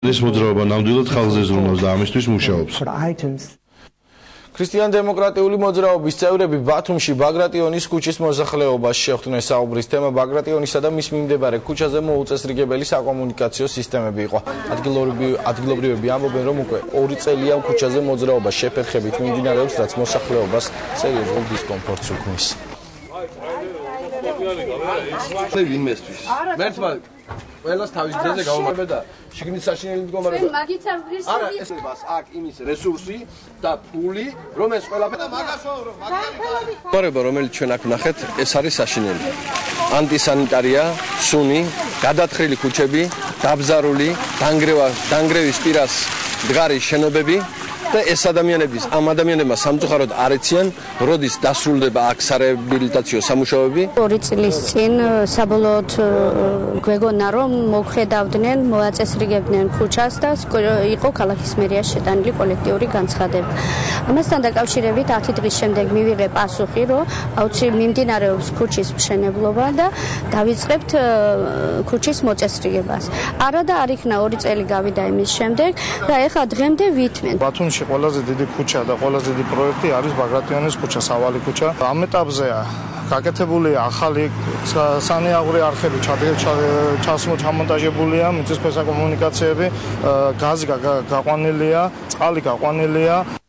ეს მოძრაობა ნამდვილად ხალხზე ზრუნავს და ამისთვის მუშაობს. ქრისტიან-დემოკრატიული მოძრაობის წევრები ბათუმში ბაგრატიონის ქუჩის მოსახლეობას შეხვდნენ. საუბრის თემა ბაგრატიონისა და მის მიმდებარე ქუჩაზე მოუწესრიგებელი საკომუნიკაციო სისტემები იყო. ადგილობრივები ამბობენ, რომ უკვე 2 წელია ქუჩაზე მოძრაობა შეფერხებით მიმდინარეობს, რაც მოსახლეობას სერიოზულ დისკომფორტს უქმნის. ყველას თავის გზაზე გავუმართლე და შიგნით საშინელი მდგომარეობა. მაგით არ ვღირსები. არა, ეს აქ იმის რესურსი და ფული, რომ ეს ყველაფერი მდგომარეობა, რომელიც ჩვენ აქ ვნახეთ, ეს არის საშინელი. ანტისანიტარია, სუნი, გადათხრილი ქუჩები, dabzaruli, დანგრევის პირას მდგარი შენობები. და ეს ადამიანების ამ ადამიანებმა სამწუხაროდ არ ეციან, როდის დასრულდება აქ სარეაბილიტაციო სამუშაოები. 2 წლის წინ საბოლოოდ გვეგონა რომ მოუხედავდნენ, მოაწესრიგებდნენ ქუჩას და იყო ქალაქის მერიაში შეტანილი კოლექტიური განცხადება. ამასთან დაკავშირებით 10 დღის შემდეგ მივიღე პასუხი, რომ აუცილებლად მიმდინარეობს ქუჩის მშენებლობა და დავიწყებთ ქუჩის მოწესრიგებას. არა და არ იქნა 2 წელი გავიდა იმის შემდეგ და ეხლა დღემდე ვითმენ. ბათუმში ყველაზე დიდი ქუჩა და ყველაზე დიდი პროექტი არის ბაგრატიონის ქუჩა, სავალი ქუჩა. ამ ეტაპზეა გაკეთებულია ახალი სანიაღვრე არხები, ჩამონტაჟებულია მიწისქვეშა კომუნიკაციები, გაზი გაყვანილია, წყალი გაყვანილია.